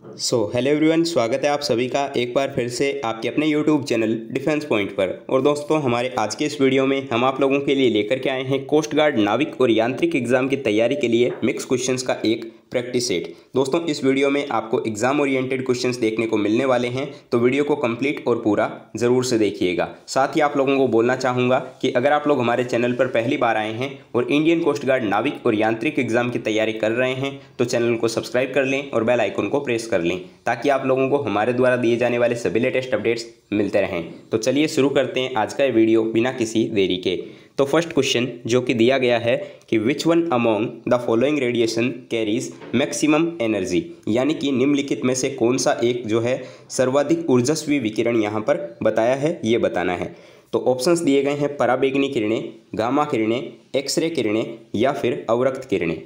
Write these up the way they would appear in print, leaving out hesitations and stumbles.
Hello everyone, स्वागत है आप सभी का एक बार फिर से आपके अपने यूट्यूब चैनल डिफेंस पॉइंट पर। और दोस्तों, हमारे आज के इस वीडियो में हम आप लोगों के लिए लेकर के आए हैं कोस्ट गार्ड नाविक और यांत्रिक एग्जाम की तैयारी के लिए मिक्स क्वेश्चंस का एक प्रैक्टिस सेट। दोस्तों, इस वीडियो में आपको एग्जाम ओरिएंटेड क्वेश्चंस देखने को मिलने वाले हैं, तो वीडियो को कंप्लीट और पूरा ज़रूर से देखिएगा। साथ ही आप लोगों को बोलना चाहूँगा कि अगर आप लोग हमारे चैनल पर पहली बार आए हैं और इंडियन कोस्ट गार्ड नाविक और यांत्रिक एग्जाम की तैयारी कर रहे हैं तो चैनल को सब्सक्राइब कर लें और बेल आइकन को प्रेस कर लें, ताकि आप लोगों को हमारे द्वारा दिए जाने वाले सभी लेटेस्ट अपडेट्स मिलते रहें। तो चलिए शुरू करते हैं आज का ये वीडियो बिना किसी देरी के। तो फर्स्ट क्वेश्चन जो कि दिया गया है कि which one among the following radiation carries maximum energy, यानी कि निम्नलिखित में से कौन सा एक जो है सर्वाधिक ऊर्जस्वी विकिरण यहाँ पर बताया है, ये बताना है। तो ऑप्शंस दिए गए हैं पराबैंगनी किरणें, गामा किरणें, एक्सरे किरणें या फिर अवरक्त किरणें।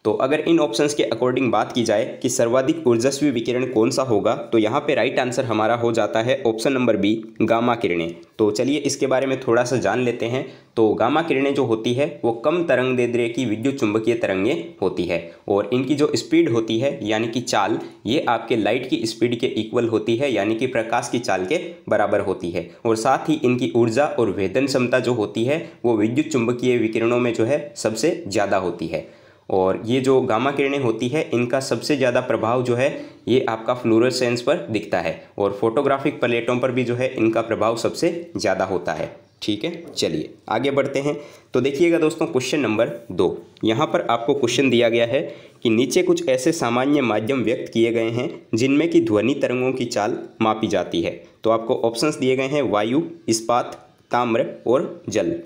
तो अगर इन ऑप्शंस के अकॉर्डिंग बात की जाए कि सर्वाधिक ऊर्जस्वी विकिरण कौन सा होगा, तो यहाँ पे राइट आंसर हमारा हो जाता है ऑप्शन नंबर बी, गामा किरणें। तो चलिए इसके बारे में थोड़ा सा जान लेते हैं। तो गामा किरणें जो होती है वो कम तरंगदैर्ध्य की विद्युत चुंबकीय तरंगें होती है और इनकी जो स्पीड होती है यानी कि चाल, ये आपके लाइट की स्पीड के इक्वल होती है, यानी कि प्रकाश की चाल के बराबर होती है। और साथ ही इनकी ऊर्जा और भेदन क्षमता जो होती है वो विद्युत चुंबकीय विकिरणों में जो है सबसे ज़्यादा होती है। और ये जो गामा किरणें होती है इनका सबसे ज़्यादा प्रभाव जो है ये आपका फ्लोरोसेंस पर दिखता है और फोटोग्राफिक प्लेटों पर भी जो है इनका प्रभाव सबसे ज़्यादा होता है। ठीक है, चलिए आगे बढ़ते हैं। तो देखिएगा दोस्तों, क्वेश्चन नंबर 2, यहाँ पर आपको क्वेश्चन दिया गया है कि नीचे कुछ ऐसे सामान्य माध्यम व्यक्त किए गए हैं जिनमें कि ध्वनि तरंगों की चाल मापी जाती है। तो आपको ऑप्शंस दिए गए हैं वायु, इस्पात, ताम्र और जल।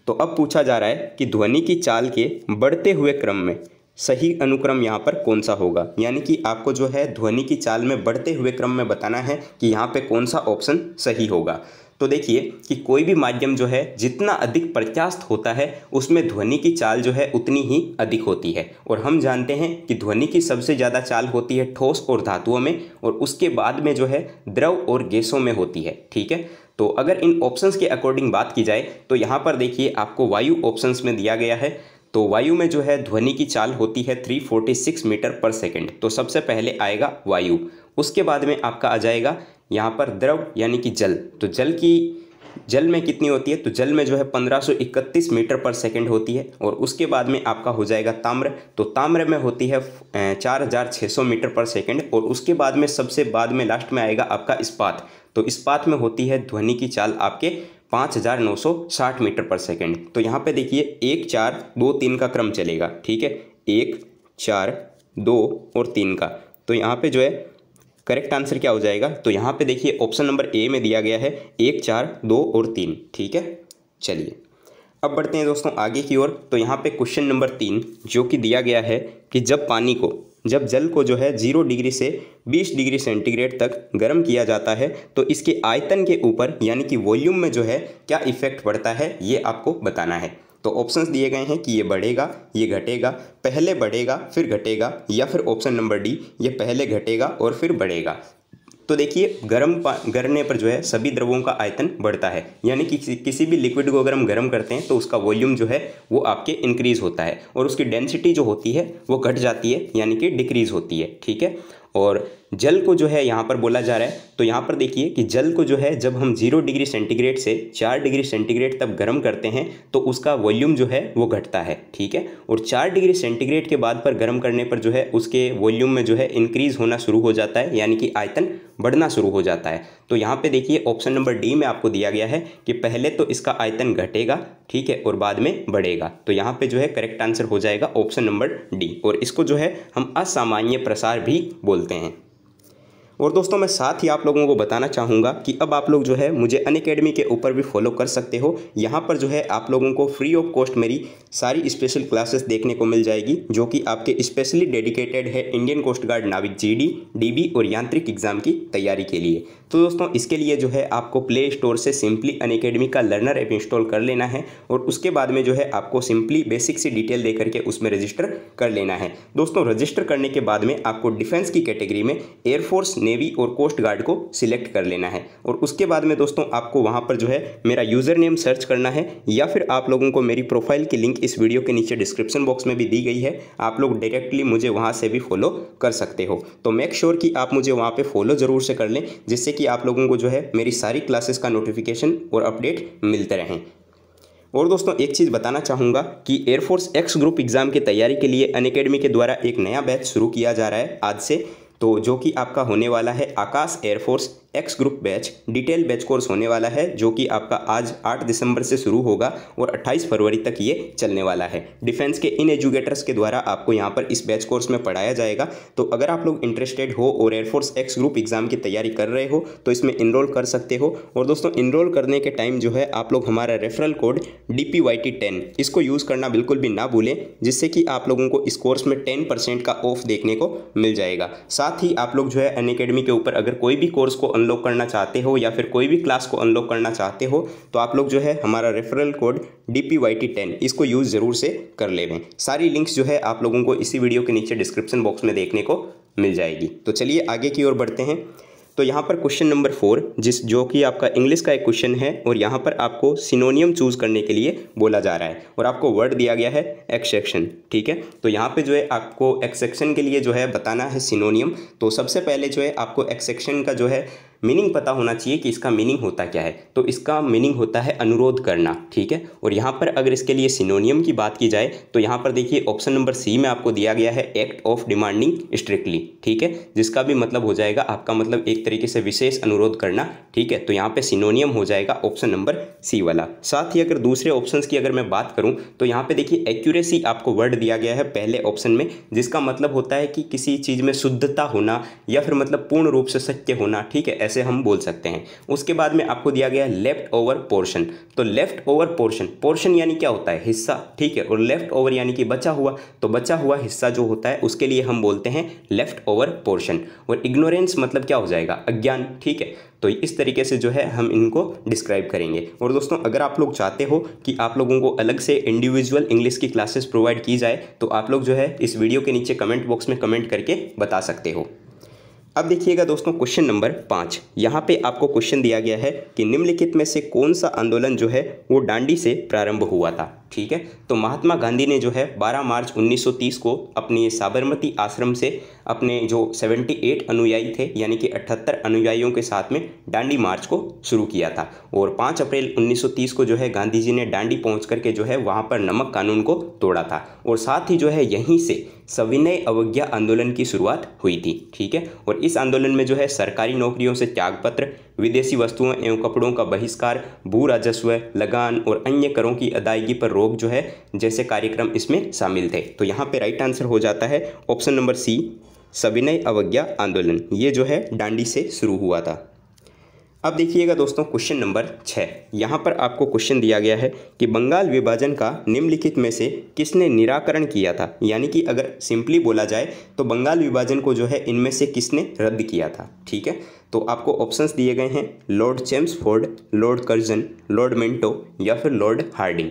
तो अब पूछा जा रहा है कि ध्वनि की चाल के बढ़ते हुए क्रम में सही अनुक्रम यहाँ पर कौन सा होगा, यानी कि आपको जो है ध्वनि की चाल में बढ़ते हुए क्रम में बताना है कि यहाँ पे कौन सा ऑप्शन सही होगा। तो देखिए कि कोई भी माध्यम जो है जितना अधिक प्रत्यास्थ होता है उसमें ध्वनि की चाल जो है उतनी ही अधिक होती है। और हम जानते हैं कि ध्वनि की सबसे ज़्यादा चाल होती है ठोस और धातुओं में, और उसके बाद में जो है द्रव और गैसों में होती है। ठीक है, तो अगर इन ऑप्शंस के अकॉर्डिंग बात की जाए तो यहाँ पर देखिए आपको वायु ऑप्शंस में दिया गया है। तो वायु में जो है ध्वनि की चाल होती है 346 मीटर पर सेकंड। तो सबसे पहले आएगा वायु, उसके बाद में आपका आ जाएगा यहाँ पर द्रव यानी कि जल। तो जल में कितनी होती है, तो जल में जो है 1531 मीटर पर सेकंड होती है। और उसके बाद में आपका हो जाएगा ताम्र। तो ताम्र में होती है 4600 मीटर पर सेकंड। और उसके बाद में सबसे बाद में लास्ट में आएगा आपका इस्पात। तो इस्पात में होती है ध्वनि की चाल आपके 5960 मीटर पर सेकंड। तो यहाँ पे देखिए 1 4 2 3 का क्रम चलेगा। ठीक है, 1 4 2 और 3 का। तो यहाँ पे जो है करेक्ट आंसर क्या हो जाएगा, तो यहाँ पे देखिए ऑप्शन नंबर ए में दिया गया है 1 4 2 और 3। ठीक है, चलिए अब बढ़ते हैं दोस्तों आगे की ओर। तो यहाँ पे क्वेश्चन नंबर 3 जो कि दिया गया है कि जब जल को जो है 0 डिग्री से 20 डिग्री सेंटीग्रेड तक गर्म किया जाता है तो इसके आयतन के ऊपर यानी कि वॉल्यूम में जो है क्या इफेक्ट पड़ता है, ये आपको बताना है। तो ऑप्शंस दिए गए हैं कि ये बढ़ेगा, ये घटेगा, पहले बढ़ेगा फिर घटेगा, या फिर ऑप्शन नंबर डी, ये पहले घटेगा और फिर बढ़ेगा। तो देखिए गर्म करने पर जो है सभी द्रवों का आयतन बढ़ता है, यानी कि किसी भी लिक्विड को अगर हम गर्म करते हैं तो उसका वॉल्यूम जो है वो आपके इंक्रीज़ होता है और उसकी डेंसिटी जो होती है वो घट जाती है, यानी कि डिक्रीज़ होती है। ठीक है, और जल को जो है यहाँ पर बोला जा रहा है, तो यहाँ पर देखिए कि जल को जो है जब हम 0 डिग्री सेंटीग्रेड से 4 डिग्री सेंटीग्रेड तक गर्म करते हैं तो उसका वॉल्यूम जो है वो घटता है। ठीक है, और 4 डिग्री सेंटीग्रेड के बाद पर गर्म करने पर जो है उसके वॉल्यूम में जो है इंक्रीज़ होना शुरू हो जाता है, यानी कि आयतन बढ़ना शुरू हो जाता है। तो यहाँ पे देखिए ऑप्शन नंबर डी में आपको दिया गया है कि पहले तो इसका आयतन घटेगा, ठीक है, और बाद में बढ़ेगा। तो यहाँ पे जो है करेक्ट आंसर हो जाएगा ऑप्शन नंबर डी, और इसको जो है हम असामान्य प्रसार भी बोलते हैं। और दोस्तों मैं साथ ही आप लोगों को बताना चाहूँगा कि अब आप लोग जो है मुझे अनअकैडमी के ऊपर भी फॉलो कर सकते हो। यहाँ पर जो है आप लोगों को फ्री ऑफ कॉस्ट मेरी सारी स्पेशल क्लासेस देखने को मिल जाएगी, जो कि आपके स्पेशली डेडिकेटेड है इंडियन कोस्ट गार्ड नाविक जीडी, डीबी और यांत्रिक एग्जाम की तैयारी के लिए। तो दोस्तों इसके लिए जो है आपको प्ले स्टोर से सिंपली अनअकैडमी का लर्नर ऐप इंस्टॉल कर लेना है और उसके बाद में जो है आपको सिंपली बेसिक से डिटेल दे करके उसमें रजिस्टर कर लेना है। दोस्तों रजिस्टर करने के बाद में आपको डिफेंस की कैटेगरी में एयरफोर्स, नेवी और कोस्ट गार्ड को सिलेक्ट कर लेना है। और उसके बाद में दोस्तों आपको वहाँ पर जो है मेरा यूज़र नेम सर्च करना है, या फिर आप लोगों को मेरी प्रोफाइल की लिंक इस वीडियो के नीचे डिस्क्रिप्शन बॉक्स में भी दी गई है, आप लोग डायरेक्टली मुझे वहाँ से भी फॉलो कर सकते हो। तो मेक श्योर कि आप मुझे वहाँ पर फॉलो ज़रूर से कर लें, जिससे कि आप लोगों को जो है मेरी सारी क्लासेस का नोटिफिकेशन और अपडेट मिलते रहें। और दोस्तों एक चीज़ बताना चाहूँगा कि एयरफोर्स एक्स ग्रुप एग्ज़ाम की तैयारी के लिए अनअकैडमी के द्वारा एक नया बैच शुरू किया जा रहा है आज से, तो जो कि आपका होने वाला है Aakash air force X group batch detail batch course होने वाला है, जो कि आपका आज 8 दिसंबर से शुरू होगा और 28 फरवरी तक ये चलने वाला है। डिफेंस के इन एजुकेटर्स के द्वारा आपको यहाँ पर इस बैच कोर्स में पढ़ाया जाएगा। तो अगर आप लोग इंटरेस्टेड हो और एयरफोर्स एक्स ग्रुप एग्ज़ाम की तैयारी कर रहे हो तो इसमें इनरोल कर सकते हो। और दोस्तों इनरोल करने के टाइम जो है आप लोग हमारा रेफरल कोड DPYT10 इसको यूज़ करना बिल्कुल भी ना भूलें, जिससे कि आप लोगों को इस कोर्स में 10% का ऑफ देखने को मिल जाएगा। साथ ही आप लोग जो है अनअकैडमी के ऊपर अगर कोई भी कोर्स को अनलॉक करना चाहते हो या फिर कोई भी क्लास को अनलॉक करना चाहते हो तो आप लोग जो है हमारा रेफरल कोड DPYT10 इसको यूज़ ज़रूर से कर लें। सारी लिंक्स जो है आप लोगों को इसी वीडियो के नीचे डिस्क्रिप्शन बॉक्स में देखने को मिल जाएगी। तो चलिए आगे की ओर बढ़ते हैं। तो यहाँ पर क्वेश्चन नंबर 4 जो कि आपका इंग्लिश का एक क्वेश्चन है, और यहाँ पर आपको सिनोनियम चूज़ करने के लिए बोला जा रहा है और आपको वर्ड दिया गया है एक्सेक्शन। ठीक है, तो यहाँ पे जो है आपको एक्सेक्शन के लिए जो है बताना है सिनोनियम। तो सबसे पहले जो है आपको एक्सेक्शन का जो है मीनिंग पता होना चाहिए कि इसका मीनिंग होता क्या है। तो इसका मीनिंग होता है अनुरोध करना। ठीक है, और यहाँ पर अगर इसके लिए सिनोनियम की बात की जाए तो यहाँ पर देखिए ऑप्शन नंबर सी में आपको दिया गया है एक्ट ऑफ डिमांडिंग स्ट्रिक्टली। ठीक है, जिसका भी मतलब हो जाएगा आपका मतलब एक तरीके से विशेष अनुरोध करना। ठीक है, तो यहाँ पे सिनोनियम हो जाएगा ऑप्शन नंबर सी वाला। साथ ही अगर दूसरे ऑप्शंस की अगर मैं बात करूँ तो यहाँ पे देखिए एक्यूरेसी आपको वर्ड दिया गया है पहले ऑप्शन में, जिसका मतलब होता है कि किसी चीज़ में शुद्धता होना या फिर मतलब पूर्ण रूप से सत्य होना। ठीक है, ऐसे हम बोल सकते हैं। उसके बाद में आपको दिया गया है लेफ्ट ओवर पोर्शन। तो लेफ्ट ओवर पोर्शन, पोर्शन यानी क्या होता है हिस्सा। ठीक है, और लेफ्ट ओवर यानी कि बचा हुआ, तो बचा हुआ हिस्सा जो होता है उसके लिए हम बोलते हैं लेफ्ट ओवर पोर्शन। और इग्नोरेंस मतलब क्या हो जाएगा, अज्ञान। ठीक है, तो इस तरीके से जो है हम इनको डिस्क्राइब करेंगे। और दोस्तों अगर आप लोग चाहते हो कि आप लोगों को अलग से इंडिविजुअल इंग्लिश की क्लासेस प्रोवाइड की जाए तो आप लोग जो है इस वीडियो के नीचे कमेंट बॉक्स में कमेंट करके बता सकते हो। अब देखिएगा दोस्तों क्वेश्चन नंबर 5, यहाँ पे आपको क्वेश्चन दिया गया है कि निम्नलिखित में से कौन सा आंदोलन जो है वो डांडी से प्रारंभ हुआ था। ठीक है, तो महात्मा गांधी ने जो है 12 मार्च 1930 को अपने साबरमती आश्रम से अपने जो 78 अनुयायी थे यानी कि 78 अनुयायियों के साथ में डांडी मार्च को शुरू किया था। और 5 अप्रैल 1930 को जो है गांधी जी ने डांडी पहुंच करके जो है वहां पर नमक कानून को तोड़ा था। और साथ ही जो है यहीं से सविनय अवज्ञा आंदोलन की शुरुआत हुई थी। ठीक है, और इस आंदोलन में जो है सरकारी नौकरियों से त्यागपत्र, विदेशी वस्तुओं एवं कपड़ों का बहिष्कार, भू राजस्व, लगान और अन्य करों की अदायगी पर रोक जो है जैसे कार्यक्रम इसमें शामिल थे। तो यहाँ पे राइट आंसर हो जाता है ऑप्शन नंबर सी, सविनय अवज्ञा आंदोलन। ये जो है डांडी से शुरू हुआ था। अब देखिएगा दोस्तों क्वेश्चन नंबर 6, यहाँ पर आपको क्वेश्चन दिया गया है कि बंगाल विभाजन का निम्नलिखित में से किसने निराकरण किया था। यानी कि अगर सिंपली बोला जाए तो बंगाल विभाजन को जो है इनमें से किसने रद्द किया था। ठीक है, तो आपको ऑप्शंस दिए गए हैं Lord Chelmsford, Lord Curzon, Lord Minto या फिर लॉर्ड हार्डिंग।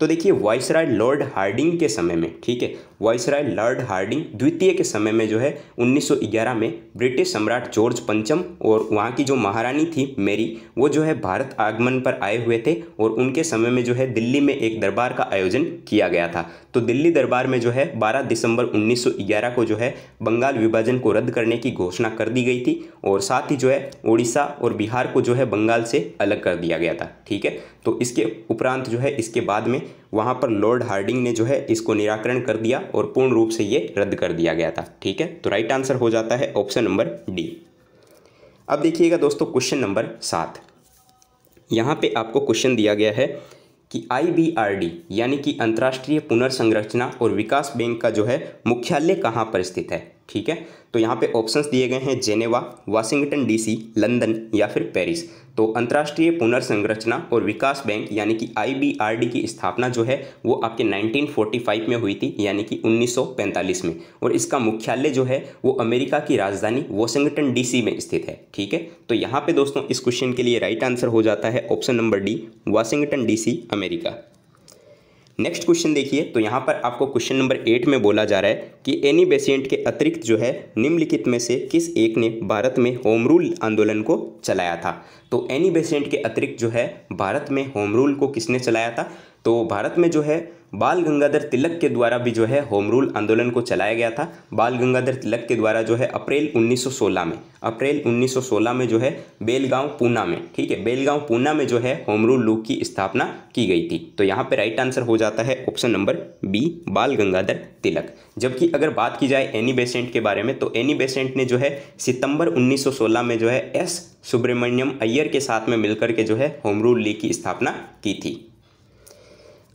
तो देखिए वाइसराय लॉर्ड हार्डिंग के समय में, ठीक है, वाइसराय लॉर्ड हार्डिंग द्वितीय के समय में जो है 1911 में ब्रिटिश सम्राट जॉर्ज पंचम और वहाँ की जो महारानी थी मेरी, वो जो है भारत आगमन पर आए हुए थे और उनके समय में जो है दिल्ली में एक दरबार का आयोजन किया गया था। तो दिल्ली दरबार में जो है 12 दिसंबर 1911 को जो है बंगाल विभाजन को रद्द करने की घोषणा कर दी गई थी और साथ ही जो है उड़ीसा और बिहार को जो है बंगाल से अलग कर दिया गया था। ठीक है, तो इसके उपरांत जो है इसके बाद में वहाँ पर लॉर्ड हार्डिंग ने जो है इसको निराकरण कर दिया और पूर्ण रूप से ये रद्द कर दिया गया था। ठीक है, तो राइट आंसर हो जाता है ऑप्शन नंबर डी। अब देखिएगा दोस्तों क्वेश्चन नंबर 7, यहाँ पे आपको क्वेश्चन दिया गया है कि IBRD यानी कि अंतर्राष्ट्रीय पुनर्संरचना और विकास बैंक का जो है मुख्यालय कहाँ पर स्थित है। ठीक है, तो यहाँ पे ऑप्शंस दिए गए हैं जेनेवा, वाशिंगटन DC, लंदन या फिर पेरिस। तो अंतर्राष्ट्रीय पुनर्संरचना और विकास बैंक यानी कि IBRD की स्थापना जो है वो आपके 1945 में हुई थी यानी कि 1945 में, और इसका मुख्यालय जो है वो अमेरिका की राजधानी वाशिंगटन DC में स्थित है। ठीक है, तो यहाँ पे दोस्तों इस क्वेश्चन के लिए राइट आंसर हो जाता है option number D, Washington DC, America. Next question देखिए, तो यहाँ पर आपको क्वेश्चन नंबर 8 में बोला जा रहा है कि एनी बेसेंट के अतिरिक्त जो है निम्नलिखित में से किस एक ने भारत में होम रूल आंदोलन को चलाया था। तो एनी बेसेंट के अतिरिक्त जो है भारत में होम रूल को किसने चलाया था, तो भारत में जो है बाल गंगाधर तिलक के द्वारा भी जो है होम रूल आंदोलन को चलाया गया था। बाल गंगाधर तिलक के द्वारा जो है अप्रैल 1916 में जो है बेलगांव पूना में, ठीक है, बेलगांव पूना में जो है होम रूल लॉ की स्थापना की गई थी। तो यहाँ पे राइट आंसर हो जाता है ऑप्शन नंबर बी, बाल गंगाधर तिलक। जबकि अगर बात की जाए एनी बेसेंट के बारे में, तो एनी बेसेंट ने जो है सितंबर 1916 में जो है एस सुब्रमण्यम अय्यर के साथ में मिलकर के जो है होम रूल लीग की स्थापना की थी।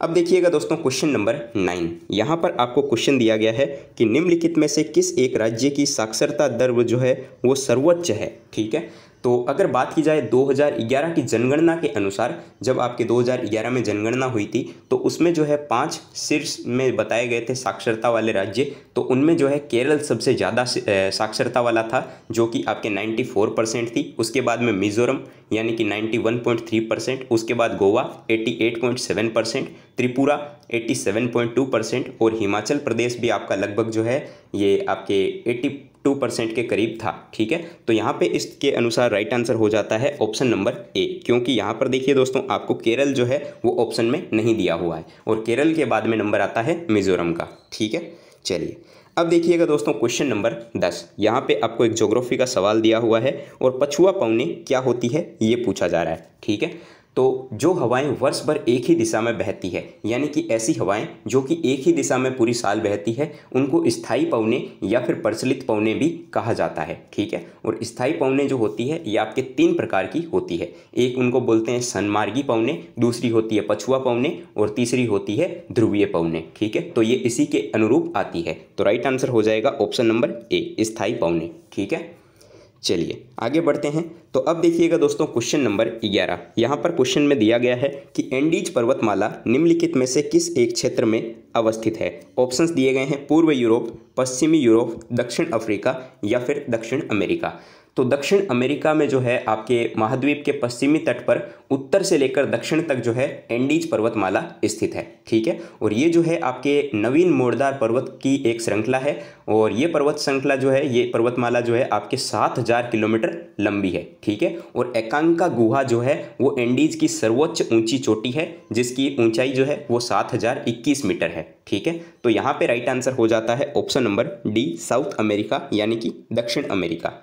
अब देखिएगा दोस्तों क्वेश्चन नंबर 9, यहाँ पर आपको क्वेश्चन दिया गया है कि निम्नलिखित में से किस एक राज्य की साक्षरता दर जो है वो सर्वोच्च है, ठीक है। तो अगर बात की जाए 2011 की जनगणना के अनुसार, जब आपके 2011 में जनगणना हुई थी तो उसमें जो है 5 शीर्ष में बताए गए थे साक्षरता वाले राज्य। तो उनमें जो है केरल सबसे ज़्यादा साक्षरता वाला था जो कि आपके 94% थी। उसके बाद में मिजोरम यानी कि 91.3%, उसके बाद गोवा 88.7%, त्रिपुरा 87.2% और हिमाचल प्रदेश भी आपका लगभग जो है ये आपके 82% के करीब था, ठीक है। तो यहाँ पे इसके अनुसार राइट आंसर हो जाता है ऑप्शन नंबर ए, क्योंकि यहाँ पर देखिए दोस्तों आपको केरल जो है वो ऑप्शन में नहीं दिया हुआ है और केरल के बाद में नंबर आता है मिजोरम का, ठीक है। चलिए अब देखिएगा दोस्तों क्वेश्चन नंबर 10, यहाँ पे आपको एक ज्योग्राफी का सवाल दिया हुआ है और पछुआ पवने क्या होती है ये पूछा जा रहा है, ठीक है। तो जो हवाएं वर्ष भर एक ही दिशा में बहती है, यानी कि ऐसी हवाएं जो कि एक ही दिशा में पूरी साल बहती है, उनको स्थायी पवने या फिर प्रचलित पवने भी कहा जाता है, ठीक है। और स्थायी पवने जो होती है ये आपके 3 प्रकार की होती है। एक उनको बोलते हैं सन्मार्गी पवने, दूसरी होती है पछुआ पवने और तीसरी होती है ध्रुवीय पवने, ठीक है। तो ये इसी के अनुरूप आती है। तो राइट आंसर हो जाएगा ऑप्शन नंबर ए, स्थायी पवने, ठीक है। चलिए आगे बढ़ते हैं। तो अब देखिएगा दोस्तों क्वेश्चन नंबर 11, यहाँ पर क्वेश्चन में दिया गया है कि एंडीज पर्वतमाला निम्नलिखित में से किस एक क्षेत्र में अवस्थित है। ऑप्शंस दिए गए हैं पूर्व यूरोप, पश्चिमी यूरोप, दक्षिण अफ्रीका या फिर दक्षिण अमेरिका। तो दक्षिण अमेरिका में जो है आपके महाद्वीप के पश्चिमी तट पर उत्तर से लेकर दक्षिण तक जो है एंडीज पर्वतमाला स्थित है, ठीक है। और ये जो है आपके नवीन मोड़दार पर्वत की एक श्रृंखला है और ये पर्वत श्रृंखला जो है, ये पर्वतमाला जो है आपके 7000 किलोमीटर लंबी है, ठीक है। और एकांका गुहा जो है वो एंडीज की सर्वोच्च ऊंची चोटी है जिसकी ऊंचाई जो है वो 7021 मीटर है, ठीक है। तो यहाँ पे राइट आंसर हो जाता है option number D, south America यानी कि दक्षिण अमेरिका।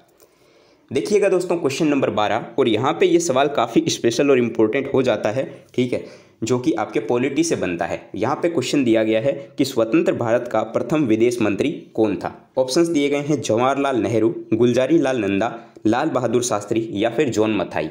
देखिएगा दोस्तों क्वेश्चन नंबर 12, और यहाँ पे ये सवाल काफ़ी स्पेशल और इम्पोर्टेंट हो जाता है, ठीक है, जो कि आपके पॉलिटी से बनता है। यहाँ पे क्वेश्चन दिया गया है कि स्वतंत्र भारत का प्रथम विदेश मंत्री कौन था। ऑप्शंस दिए गए हैं जवाहरलाल नेहरू, गुलजारी लाल नंदा, लाल बहादुर शास्त्री या फिर जॉन मथाई।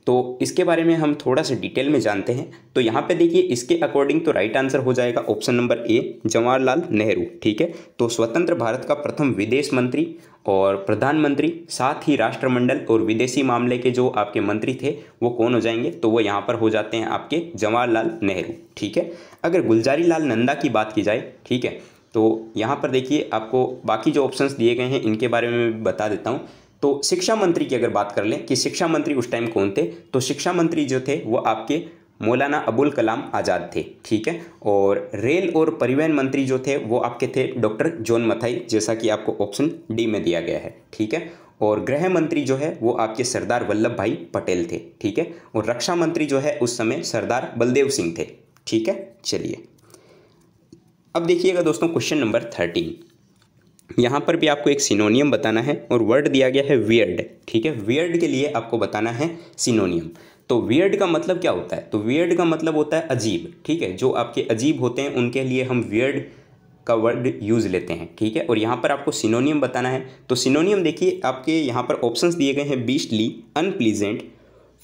तो इसके बारे में हम थोड़ा सा डिटेल में जानते हैं। तो यहाँ पे देखिए इसके अकॉर्डिंग तो राइट आंसर हो जाएगा option number A, Jawaharlal Nehru, ठीक है। तो स्वतंत्र भारत का प्रथम विदेश मंत्री और प्रधानमंत्री, साथ ही राष्ट्रमंडल और विदेशी मामले के जो आपके मंत्री थे वो कौन हो जाएंगे, तो वो यहाँ पर हो जाते हैं आपके जवाहरलाल नेहरू, ठीक है। अगर गुलजारी लाल नंदा की बात की जाए, ठीक है, तो यहाँ पर देखिए आपको बाकी जो ऑप्शंस दिए गए हैं इनके बारे में बता देता हूँ। तो शिक्षा मंत्री की अगर बात कर लें कि शिक्षा मंत्री उस टाइम कौन थे, तो शिक्षा मंत्री जो थे वो आपके मौलाना अबुल कलाम आज़ाद थे, ठीक है। और रेल और परिवहन मंत्री जो थे वो आपके थे डॉक्टर जॉन मथाई, जैसा कि आपको ऑप्शन डी में दिया गया है, ठीक है। और गृह मंत्री जो है वो आपके सरदार वल्लभ भाई पटेल थे, ठीक है। और रक्षा मंत्री जो है उस समय सरदार बलदेव सिंह थे, ठीक है। चलिए अब देखिएगा दोस्तों क्वेश्चन नंबर 13, यहाँ पर भी आपको एक सिनोनियम बताना है और वर्ड दिया गया है वियर्ड, ठीक है। वियर्ड के लिए आपको बताना है सिनोनियम। तो वियर्ड का मतलब क्या होता है, तो वियर्ड का मतलब होता है अजीब, ठीक है। जो आपके अजीब होते हैं उनके लिए हम वियर्ड का वर्ड यूज़ लेते हैं, ठीक है। और यहाँ पर आपको सिनोनियम बताना है। तो सिनोनियम देखिए आपके यहाँ पर ऑप्शंस दिए गए हैं बीस्टली, अनप्लीजेंट,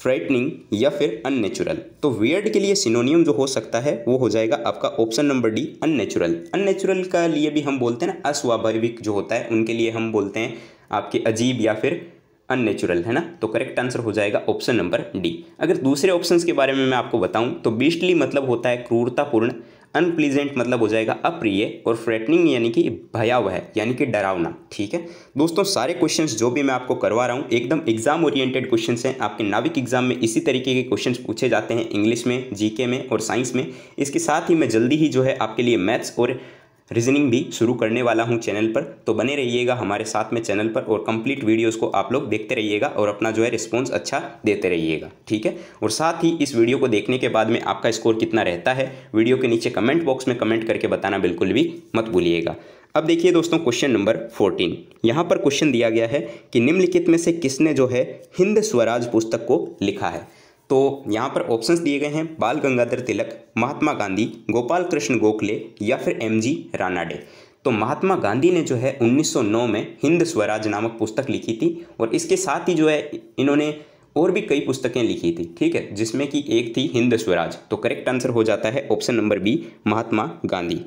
फ्राइटनिंग या फिर अननेचुरल। तो वियर्ड के लिए सिनोनियम जो हो सकता है वो हो जाएगा आपका option number D, unnatural. Unnatural का लिए भी हम बोलते हैं ना, अस्वाभाविक जो होता है उनके लिए हम बोलते हैं आपके अजीब या फिर अननेचुरल, है ना। तो करेक्ट आंसर हो जाएगा ऑप्शन नंबर डी। अगर दूसरे ऑप्शंस के बारे में मैं आपको बताऊं तो बीस्टली मतलब होता है क्रूरतापूर्ण, अनप्लीजेंट मतलब हो जाएगा अप्रिय, और फ्रेटनिंग यानी कि भयावह यानी कि डरावना। ठीक है दोस्तों, सारे क्वेश्चंस जो भी मैं आपको करवा रहा हूँ एकदम एग्जाम ओरिएंटेड क्वेश्चंस हैं। आपके नाविक एग्जाम में इसी तरीके के क्वेश्चंस पूछे जाते हैं, इंग्लिश में, जीके में और साइंस में। इसके साथ ही मैं जल्दी ही जो है आपके लिए मैथ्स और रीजनिंग भी शुरू करने वाला हूं चैनल पर, तो बने रहिएगा हमारे साथ में चैनल पर और कंप्लीट वीडियोस को आप लोग देखते रहिएगा और अपना जो है रिस्पॉन्स अच्छा देते रहिएगा। ठीक है, और साथ ही इस वीडियो को देखने के बाद में आपका स्कोर कितना रहता है वीडियो के नीचे कमेंट बॉक्स में कमेंट करके बताना बिल्कुल भी मत भूलिएगा। अब देखिए दोस्तों, क्वेश्चन नंबर 14 यहाँ पर क्वेश्चन दिया गया है कि निम्नलिखित में से किसने जो है हिंद स्वराज पुस्तक को लिखा है। तो यहाँ पर ऑप्शंस दिए गए हैं, बाल गंगाधर तिलक, महात्मा गांधी, गोपाल कृष्ण गोखले या फिर एमजी रानाडे। तो महात्मा गांधी ने जो है 1909 में हिंद स्वराज नामक पुस्तक लिखी थी, और इसके साथ ही जो है इन्होंने और भी कई पुस्तकें लिखी थी। ठीक है, जिसमें कि एक थी हिंद स्वराज। तो करेक्ट आंसर हो जाता है option number B, Mahatma Gandhi.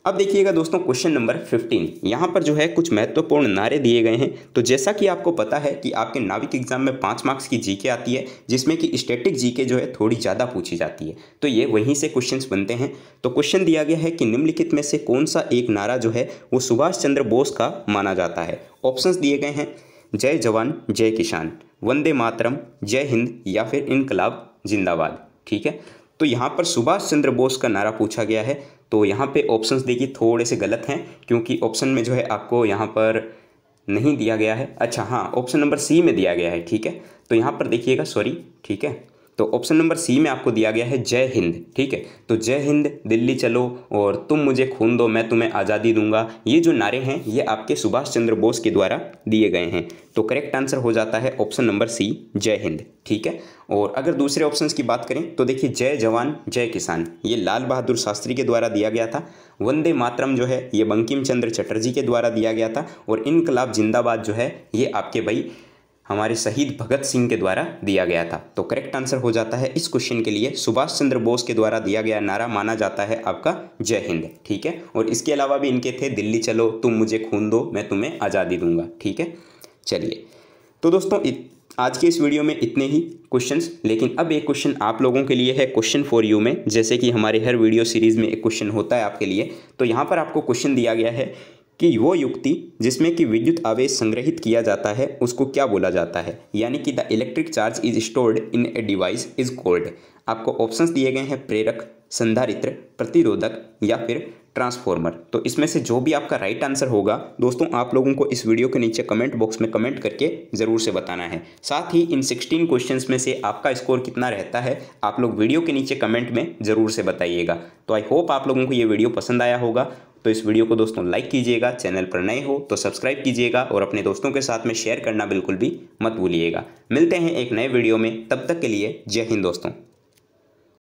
अब देखिएगा दोस्तों, क्वेश्चन नंबर 15 यहाँ पर जो है कुछ महत्वपूर्ण नारे दिए गए हैं। तो जैसा कि आपको पता है कि आपके नाविक एग्जाम में 5 मार्क्स की जीके आती है, जिसमें कि स्टैटिक जीके जो है थोड़ी ज़्यादा पूछी जाती है, तो ये वहीं से क्वेश्चंस बनते हैं। तो क्वेश्चन दिया गया है कि निम्नलिखित में से कौन सा एक नारा जो है वो सुभाष चंद्र बोस का माना जाता है। ऑप्शंस दिए गए हैं, जय जवान जय किसान, वंदे मातरम, जय हिंद या फिर इनकलाब जिंदाबाद। ठीक है, तो यहाँ पर सुभाष चंद्र बोस का नारा पूछा गया है। तो यहाँ पे ऑप्शंस देखिए थोड़े से गलत हैं, क्योंकि ऑप्शन में जो है आपको यहाँ पर नहीं दिया गया है। अच्छा हाँ, ऑप्शन नंबर सी में दिया गया है। ठीक है, तो यहाँ पर देखिएगा, सॉरी। ठीक है, तो ऑप्शन नंबर सी में आपको दिया गया है जय हिंद। ठीक है, तो जय हिंद, दिल्ली चलो और तुम मुझे खून दो मैं तुम्हें आज़ादी दूंगा, ये जो नारे हैं ये आपके सुभाष चंद्र बोस के द्वारा दिए गए हैं। तो करेक्ट आंसर हो जाता है ऑप्शन नंबर सी, जय हिंद। ठीक है, और अगर दूसरे ऑप्शंस की बात करें तो देखिए जय जवान जय किसान ये लाल बहादुर शास्त्री के द्वारा दिया गया था, वंदे मातरम जो है ये बंकिम चंद्र चटर्जी के द्वारा दिया गया था, और इनकलाब जिंदाबाद जो है ये आपके भाई हमारे शहीद भगत सिंह के द्वारा दिया गया था। तो करेक्ट आंसर हो जाता है इस क्वेश्चन के लिए सुभाष चंद्र बोस के द्वारा दिया गया नारा माना जाता है आपका जय हिंद। ठीक है, और इसके अलावा भी इनके थे दिल्ली चलो, तुम मुझे खून दो मैं तुम्हें आज़ादी दूंगा। ठीक है, चलिए तो दोस्तों आज के इस वीडियो में इतने ही क्वेश्चंस, लेकिन अब एक क्वेश्चन आप लोगों के लिए है क्वेश्चन फॉर यू में। जैसे कि हमारे हर वीडियो सीरीज़ में एक क्वेश्चन होता है आपके लिए, तो यहाँ पर आपको क्वेश्चन दिया गया है कि वो युक्ति जिसमें कि विद्युत आवेश संग्रहित किया जाता है उसको क्या बोला जाता है, यानी कि the electric charge is stored in a device is called. आपको ऑप्शंस दिए गए हैं, प्रेरक, संधारित्र, प्रतिरोधक या फिर ट्रांसफॉर्मर। तो इसमें से जो भी आपका राइट आंसर होगा दोस्तों, आप लोगों को इस वीडियो के नीचे कमेंट बॉक्स में कमेंट करके ज़रूर से बताना है। साथ ही इन 16 क्वेश्चंस में से आपका स्कोर कितना रहता है आप लोग वीडियो के नीचे कमेंट में ज़रूर से बताइएगा। तो आई होप आप लोगों को ये वीडियो पसंद आया होगा। तो इस वीडियो को दोस्तों लाइक कीजिएगा, चैनल पर नए हो तो सब्सक्राइब कीजिएगा और अपने दोस्तों के साथ में शेयर करना बिल्कुल भी मत भूलिएगा। मिलते हैं एक नए वीडियो में, तब तक के लिए जय हिंद दोस्तों।